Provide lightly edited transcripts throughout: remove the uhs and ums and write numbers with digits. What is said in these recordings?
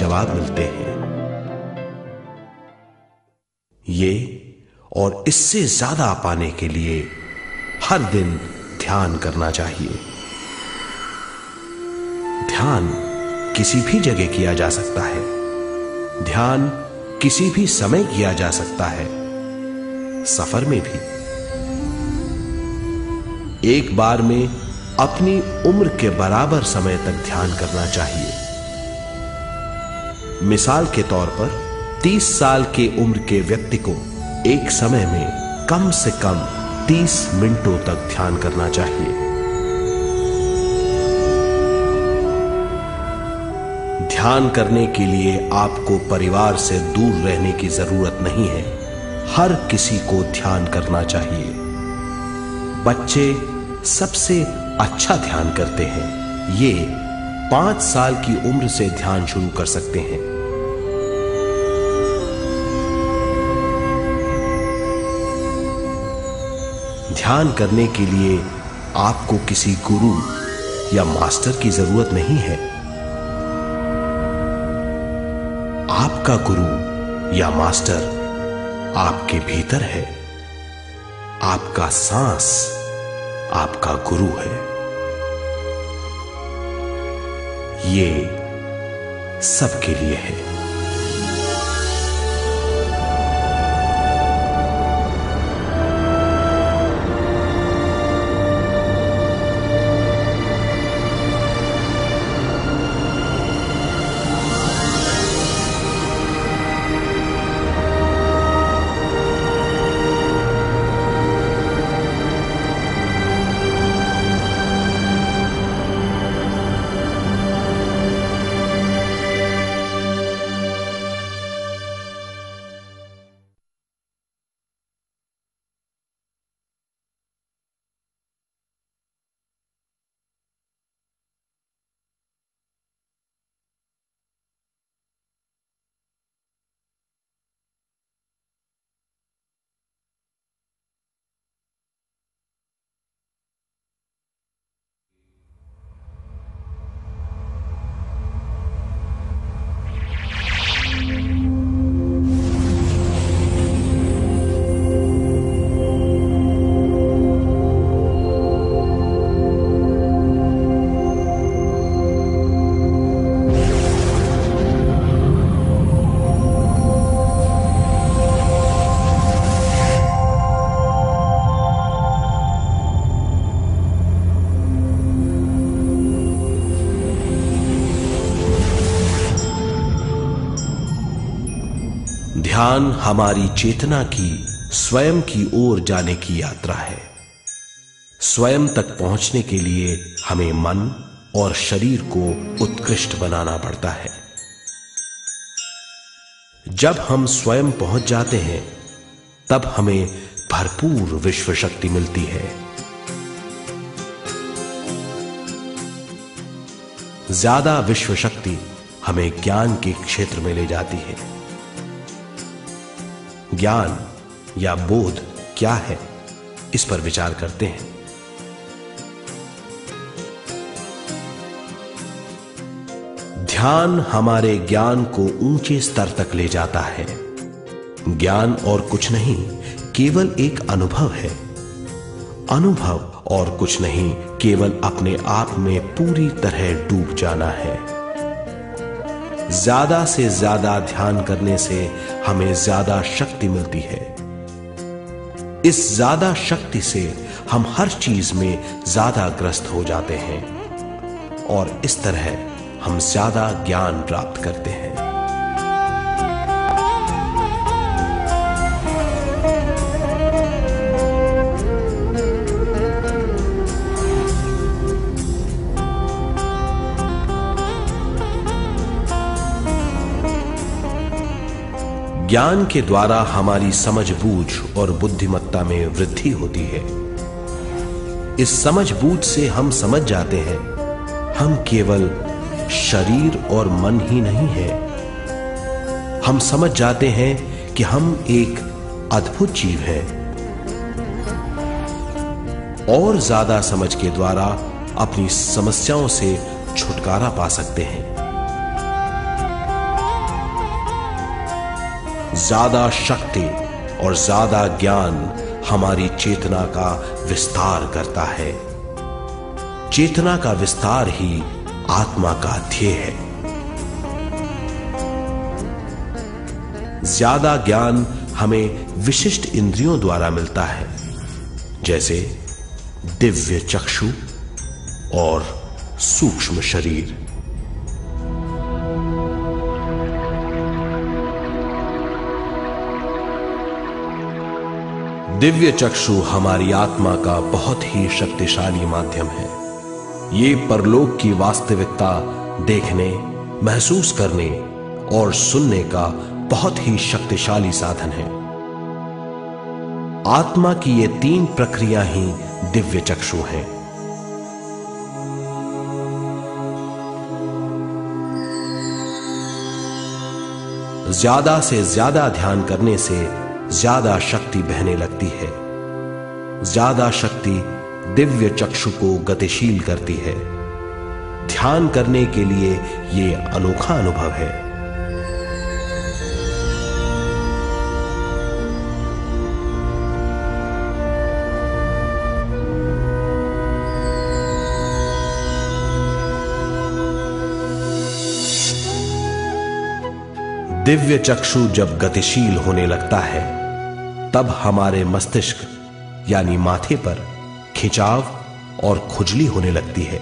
जवाब मिलते हैं। ये और इससे ज्यादा पाने के लिए हर दिन ध्यान करना चाहिए। ध्यान किसी भी जगह किया जा सकता है। ध्यान किसी भी समय किया जा सकता है, सफर में भी। एक बार में अपनी उम्र के बराबर समय तक ध्यान करना चाहिए। मिसाल के तौर पर 30 साल के उम्र के व्यक्ति को एक समय में कम से कम 30 मिनटों तक ध्यान करना चाहिए। ध्यान करने के लिए आपको परिवार से दूर रहने की जरूरत नहीं है। हर किसी को ध्यान करना चाहिए। बच्चे सबसे अच्छा ध्यान करते हैं। ये 5 साल की उम्र से ध्यान शुरू कर सकते हैं। ध्यान करने के लिए आपको किसी गुरु या मास्टर की जरूरत नहीं है। आपका गुरु या मास्टर आपके भीतर है। आपका सांस आपका गुरु है। ये सबके लिए है। ध्यान हमारी चेतना की स्वयं की ओर जाने की यात्रा है। स्वयं तक पहुंचने के लिए हमें मन और शरीर को उत्कृष्ट बनाना पड़ता है। जब हम स्वयं पहुंच जाते हैं, तब हमें भरपूर विश्व शक्ति मिलती है। ज्यादा विश्व शक्ति हमें ज्ञान के क्षेत्र में ले जाती है। ज्ञान या बोध क्या है, इस पर विचार करते हैं। ध्यान हमारे ज्ञान को ऊंचे स्तर तक ले जाता है। ज्ञान और कुछ नहीं, केवल एक अनुभव है। अनुभव और कुछ नहीं, केवल अपने आप में पूरी तरह डूब जाना है। ज्यादा से ज्यादा ध्यान करने से हमें ज्यादा शक्ति मिलती है। इस ज्यादा शक्ति से हम हर चीज में ज्यादा ग्रस्त हो जाते हैं और इस तरह हम ज्यादा ज्ञान प्राप्त करते हैं। ज्ञान के द्वारा हमारी समझबूझ और बुद्धिमत्ता में वृद्धि होती है। इस समझबूझ से हम समझ जाते हैं, हम केवल शरीर और मन ही नहीं है। हम समझ जाते हैं कि हम एक अद्भुत जीव हैं। और ज्यादा समझ के द्वारा अपनी समस्याओं से छुटकारा पा सकते हैं। ज्यादा शक्ति और ज्यादा ज्ञान हमारी चेतना का विस्तार करता है। चेतना का विस्तार ही आत्मा का ध्येय है। ज्यादा ज्ञान हमें विशिष्ट इंद्रियों द्वारा मिलता है, जैसे दिव्य चक्षु और सूक्ष्म शरीर। दिव्य चक्षु हमारी आत्मा का बहुत ही शक्तिशाली माध्यम है। ये परलोक की वास्तविकता देखने, महसूस करने और सुनने का बहुत ही शक्तिशाली साधन है। आत्मा की ये 3 प्रक्रिया ही दिव्य चक्षु हैं। ज्यादा से ज्यादा ध्यान करने से ज्यादा शक्ति बहने लगती है। ज्यादा शक्ति दिव्य चक्षु को गतिशील करती है। ध्यान करने के लिए यह अनोखा अनुभव है। दिव्य चक्षु जब गतिशील होने लगता है, तब हमारे मस्तिष्क यानी माथे पर खिंचाव और खुजली होने लगती है।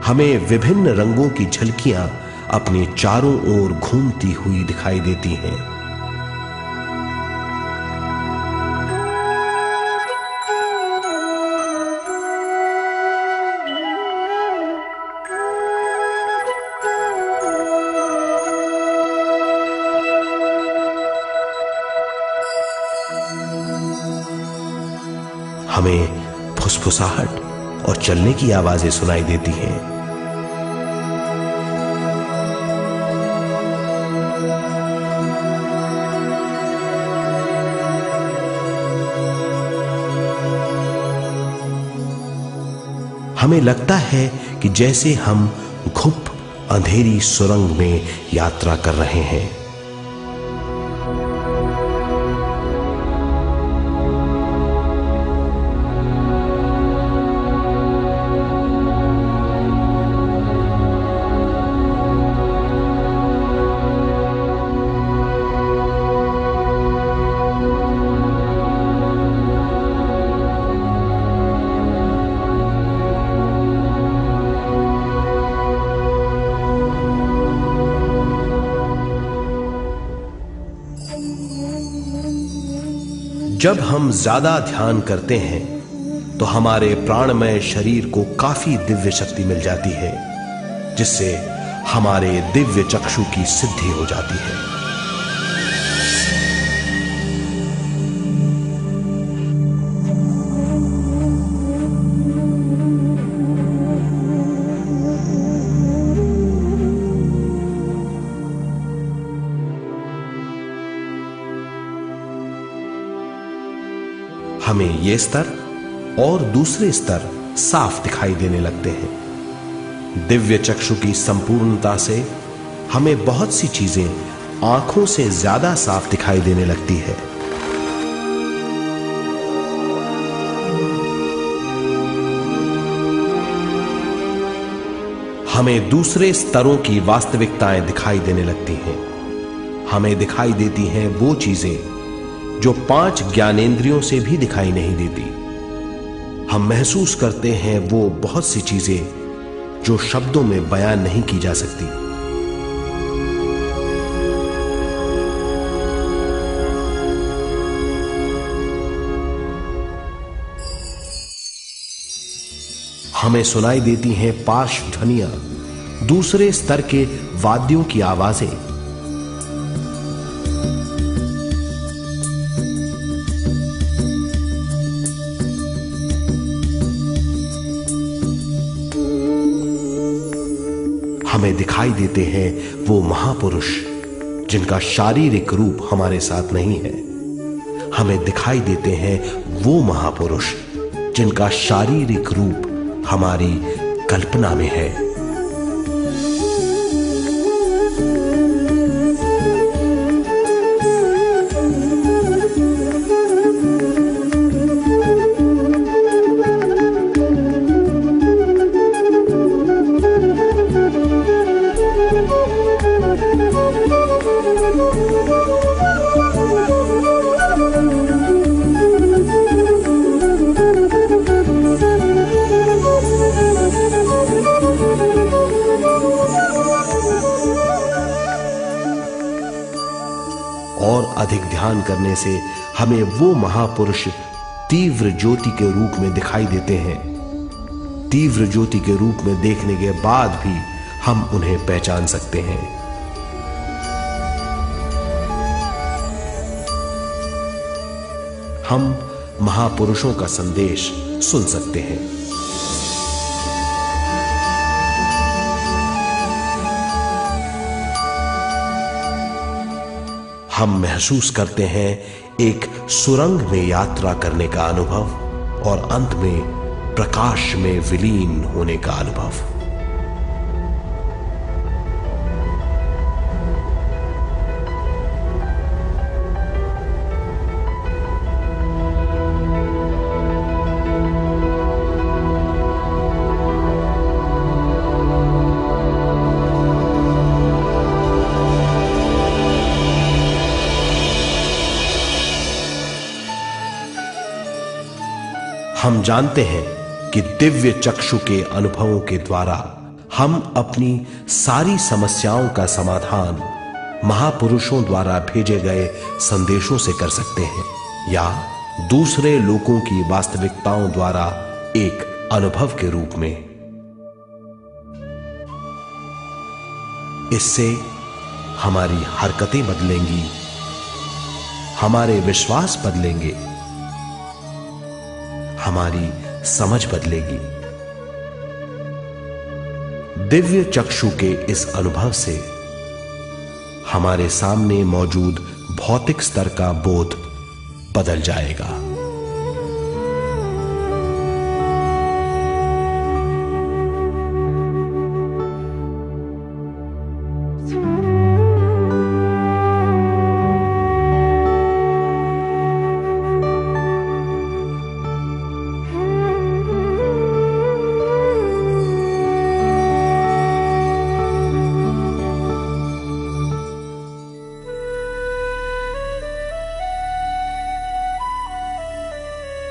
हमें विभिन्न रंगों की झलकियां अपने चारों ओर घूमती हुई दिखाई देती हैं। हमें फुसफुसाहट और चलने की आवाजें सुनाई देती हैं। हमें लगता है कि जैसे हम घुप अंधेरी सुरंग में यात्रा कर रहे हैं। जब हम ज्यादा ध्यान करते हैं तो हमारे प्राणमय शरीर को काफी दिव्य शक्ति मिल जाती है, जिससे हमारे दिव्य चक्षु की सिद्धि हो जाती है। हमें ये स्तर और दूसरे स्तर साफ दिखाई देने लगते हैं। दिव्य चक्षु की संपूर्णता से हमें बहुत सी चीजें आंखों से ज्यादा साफ दिखाई देने लगती है। हमें दूसरे स्तरों की वास्तविकताएं दिखाई देने लगती हैं। हमें दिखाई देती हैं वो चीजें जो 5 ज्ञानेंद्रियों से भी दिखाई नहीं देती। हम महसूस करते हैं वो बहुत सी चीजें जो शब्दों में बयान नहीं की जा सकती। हमें सुनाई देती हैं पार्श्व ध्वनियां, दूसरे स्तर के वाद्यों की आवाजें। हमें दिखाई देते हैं वो महापुरुष जिनका शारीरिक रूप हमारे साथ नहीं है। हमें दिखाई देते हैं वो महापुरुष जिनका शारीरिक रूप हमारी कल्पना में है। और अधिक ध्यान करने से हमें वो महापुरुष तीव्र ज्योति के रूप में दिखाई देते हैं। तीव्र ज्योति के रूप में देखने के बाद भी हम उन्हें पहचान सकते हैं। हम महापुरुषों का संदेश सुन सकते हैं। हम महसूस करते हैं एक सुरंग में यात्रा करने का अनुभव और अंत में प्रकाश में विलीन होने का अनुभव। हम जानते हैं कि दिव्य चक्षु के अनुभवों के द्वारा हम अपनी सारी समस्याओं का समाधान महापुरुषों द्वारा भेजे गए संदेशों से कर सकते हैं या दूसरे लोगों की वास्तविकताओं द्वारा एक अनुभव के रूप में। इससे हमारी हरकतें बदलेंगी, हमारे विश्वास बदलेंगे, हमारी समझ बदलेगी। दिव्य चक्षु के इस अनुभव से हमारे सामने मौजूद भौतिक स्तर का बोध बदल जाएगा।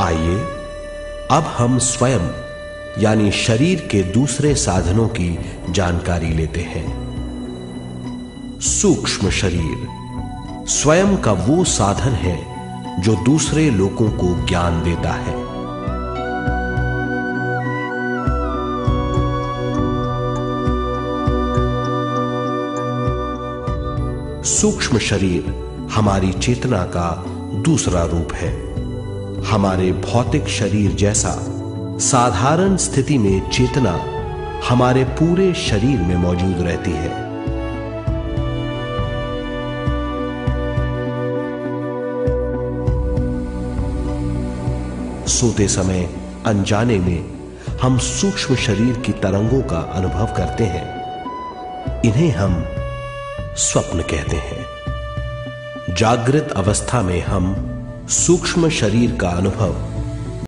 आइए अब हम स्वयं यानी शरीर के दूसरे साधनों की जानकारी लेते हैं। सूक्ष्म शरीर स्वयं का वो साधन है जो दूसरे लोगों को ज्ञान देता है। सूक्ष्म शरीर हमारी चेतना का दूसरा रूप है। हमारे भौतिक शरीर जैसा साधारण स्थिति में चेतना हमारे पूरे शरीर में मौजूद रहती है। सोते समय अनजाने में हम सूक्ष्म शरीर की तरंगों का अनुभव करते हैं। इन्हें हम स्वप्न कहते हैं। जागृत अवस्था में हम सूक्ष्म शरीर का अनुभव